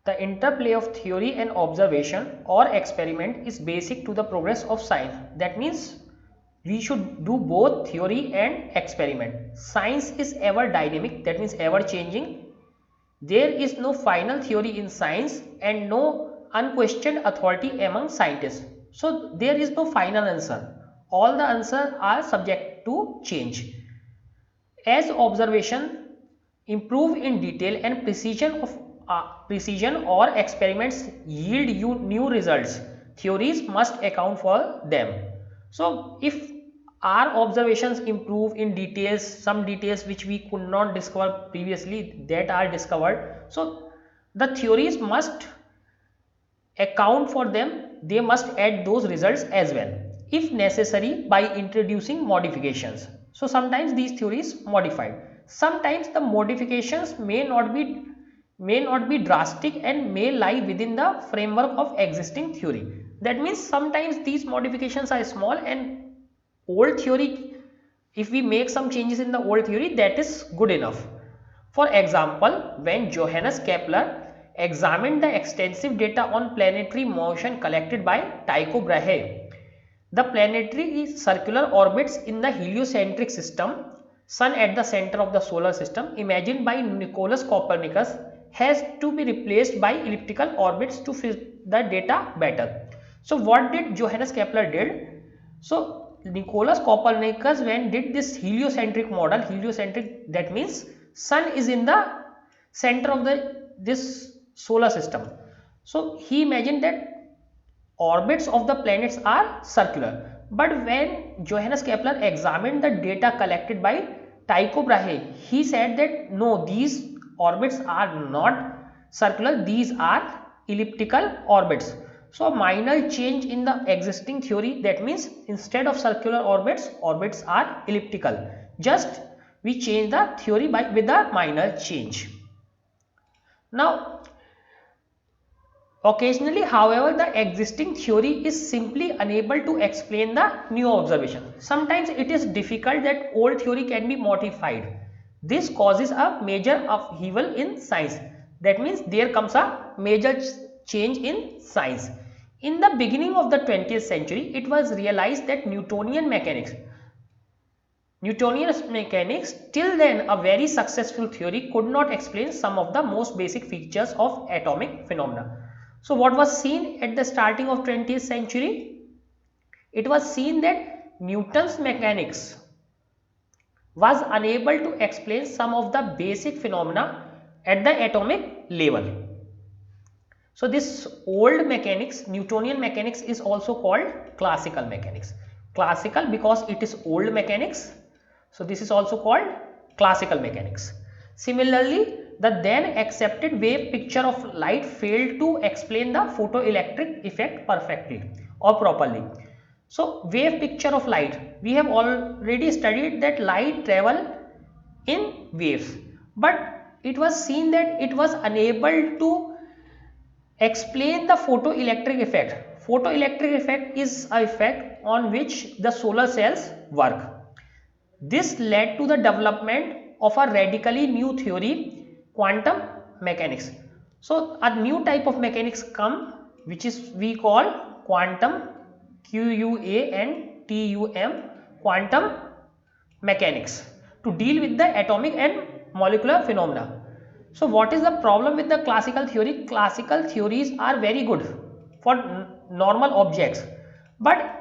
The interplay of theory and observation or experiment is basic to the progress of science. That means we should do both theory and experiment. Science is ever dynamic, that means ever changing. There is no final theory in science and no unquestioned authority among scientists. So there is no final answer. All the answers are subject to change. As observation improve in detail and precision or experiments yield you new results, theories must account for them. So if our observations improve in details, some details which we could not discover previously that are discovered, so the theories must account for them, they must add those results as well, if necessary by introducing modifications. So sometimes these theories modified, sometimes the modifications may not be drastic and may lie within the framework of existing theory. That means sometimes these modifications are small and old theory, if we make some changes in the old theory, that is good enough. For example, when Johannes Kepler examined the extensive data on planetary motion collected by Tycho Brahe, the planetary circular orbits in the heliocentric system, Sun at the center of the solar system, imagined by Nicolaus Copernicus, has to be replaced by elliptical orbits to fit the data better. So what did Johannes Kepler did? So Nicolaus Copernicus when did this heliocentric model, heliocentric that means Sun is in the center of this solar system. So he imagined that orbits of the planets are circular. But when Johannes Kepler examined the data collected by Tycho Brahe, he said that no, these orbits are not circular, these are elliptical orbits. So a minor change in the existing theory, that means instead of circular orbits, orbits are elliptical. Just we change the theory with a minor change. Now occasionally, however, the existing theory is simply unable to explain the new observation. Sometimes it is difficult that old theory can be modified. This causes a major upheaval in science. That means there comes a major change in science. In the beginning of the 20th century, it was realized that Newtonian mechanics, till then a very successful theory, could not explain some of the most basic features of atomic phenomena. So what was seen at the starting of 20th century? It was seen that Newton's mechanics was unable to explain some of the basic phenomena at the atomic level. So this old mechanics, Newtonian mechanics, is also called classical mechanics. Classical because it is old mechanics. So this is also called classical mechanics. Similarly, the then accepted wave picture of light failed to explain the photoelectric effect perfectly or properly. So wave picture of light, we have already studied that light travel in waves, but it was seen that it was unable to explain the photoelectric effect. Photoelectric effect is an effect on which the solar cells work. This led to the development of a radically new theory, quantum mechanics. So a new type of mechanics come, which is we call quantum, QUANTUM, quantum mechanics, to deal with the atomic and molecular phenomena. So what is the problem with the classical theory? Classical theories are very good for normal objects, but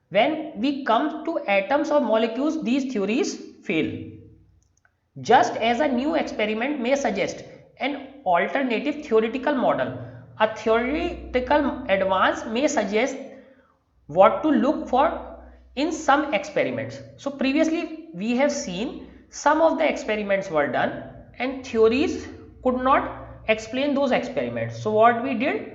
when we come to atoms or molecules, these theories fail. Just as a new experiment may suggest an alternative theoretical model, a theoretical advance may suggest what to look for in some experiments. So previously we have seen some of the experiments were done and theories could not explain those experiments. So what we did,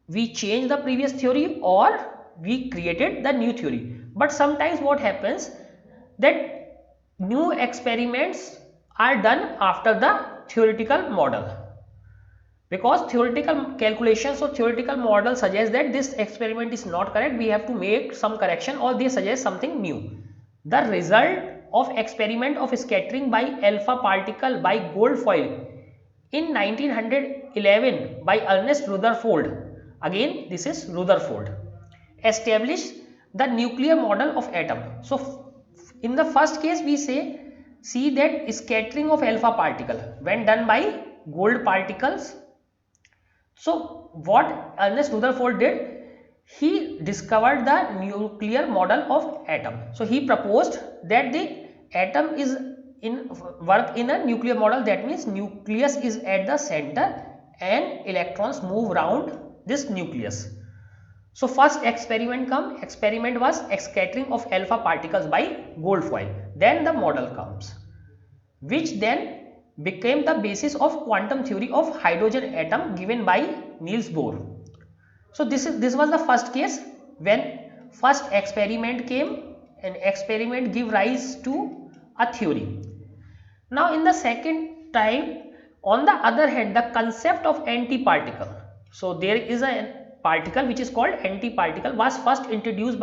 we changed the previous theory or we created the new theory. But sometimes what happens that new experiments are done after the theoretical model, because theoretical calculations or theoretical model suggest that this experiment is not correct, we have to make some correction, or they suggest something new. The result of experiment of scattering by alpha particle by gold foil in 1911 by Ernest Rutherford. Again, this is Rutherford established the nuclear model of atom. So in the first case we see that scattering of alpha particle when done by gold particles. So what Ernest Rutherford did, he discovered the nuclear model of atom. So he proposed that the atom is in work in a nuclear model, that means nucleus is at the center and electrons move around this nucleus. So first experiment was scattering of alpha particles by gold foil. Then the model comes, which then became the basis of quantum theory of hydrogen atom given by Niels Bohr. So this was the first case when first experiment came, and experiment give rise to a theory. Now in the second time, on the other hand, the concept of antiparticle. So there is a particle which is called antiparticle, was first introduced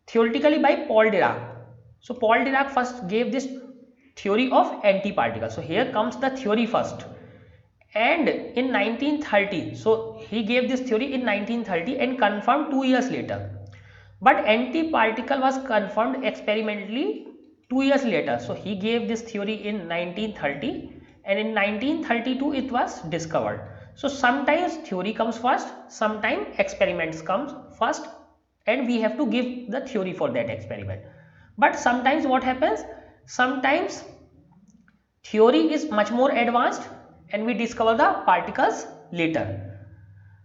theoretically by Paul Dirac. So Paul Dirac first gave this theory of antiparticle. So here comes the theory first, and in 1930, so he gave this theory in 1930 and confirmed 2 years later. But antiparticle was confirmed experimentally 2 years later. So he gave this theory in 1930 and in 1932 it was discovered. So sometimes theory comes first, sometimes experiments comes first, and we have to give the theory for that experiment. But sometimes what happens, sometimes theory is much more advanced and we discover the particles later.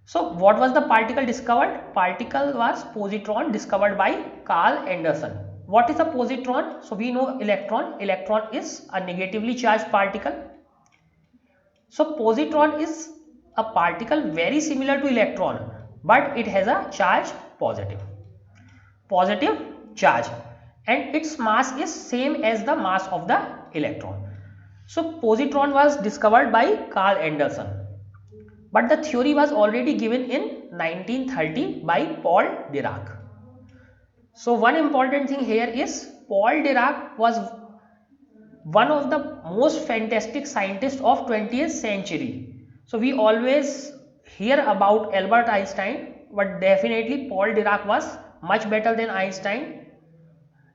So what was the particle discovered? Particle was positron, discovered by Carl Anderson. What is a positron? So we know electron. Electron is a negatively charged particle. So positron is a particle very similar to electron, but it has a charge positive charge, and its mass is same as the mass of the electron. So positron was discovered by Carl Anderson, but the theory was already given in 1930 by Paul Dirac. So one important thing here is Paul Dirac was one of the most fantastic scientists of 20th century. So we always hear about Albert Einstein, but definitely Paul Dirac was much better than Einstein.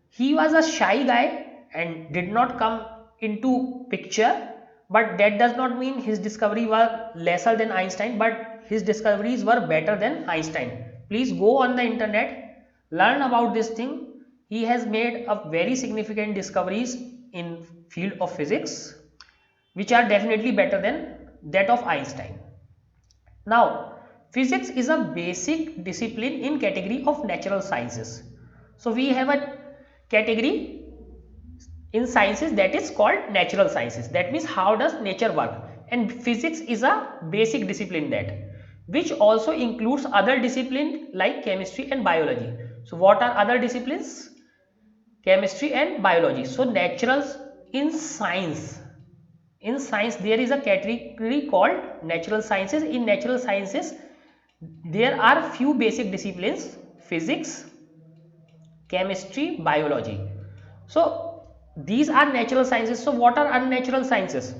He was a shy guy and did not come into picture, but that does not mean his discovery were lesser than Einstein, but his discoveries were better than Einstein. Please go on the internet, learn about this thing. He has made a very significant discoveries in field of physics, which are definitely better than that of Einstein. Now physics is a basic discipline in category of natural sciences. So we have a category in sciences that is called natural sciences. That means how does nature work, and physics is a basic discipline that, which also includes other disciplines like chemistry and biology. So what are other disciplines? Chemistry and biology. So naturals in science. In science there is a category called natural sciences. In natural sciences there are few basic disciplines: physics, chemistry, biology. So these are natural sciences. So what are unnatural sciences?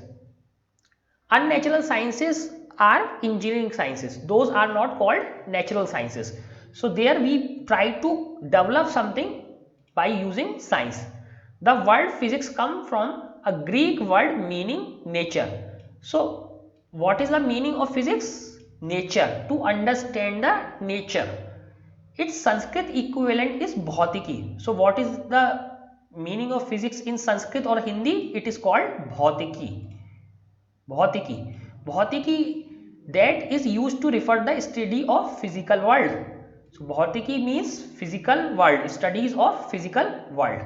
Unnatural sciences are engineering sciences. Those are not called natural sciences. So there we try to develop something by using science. The word physics comes from a Greek word meaning nature. So what is the meaning of physics? Nature. To understand the nature. Its Sanskrit equivalent is bhautiki. So what is the meaning of physics in Sanskrit or Hindi? It is called bhautiki. Bhautiki. Bhautiki, that is used to refer the study of physical world. So bhautiki means physical world, studies of physical world.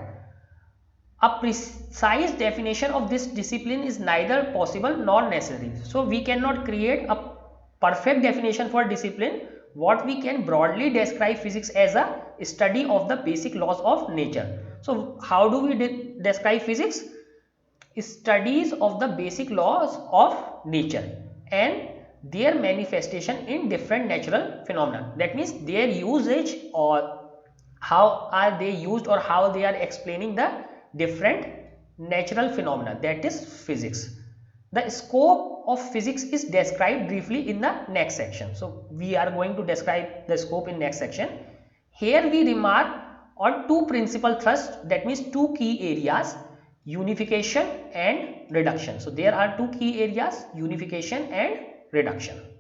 A precise definition of this discipline is neither possible nor necessary. So we cannot create a perfect definition for discipline. What we can broadly describe physics as a study of the basic laws of nature. So how do we describe physics? Studies of the basic laws of nature and their manifestation in different natural phenomena. That means their usage, or how are they used, or how they are explaining the different natural phenomena, that is physics. The scope of physics is described briefly in the next section. So we are going to describe the scope in next section. Here we remark on two principal thrusts, that means two key areas, unification and reduction. So there are two key areas, unification and reduction.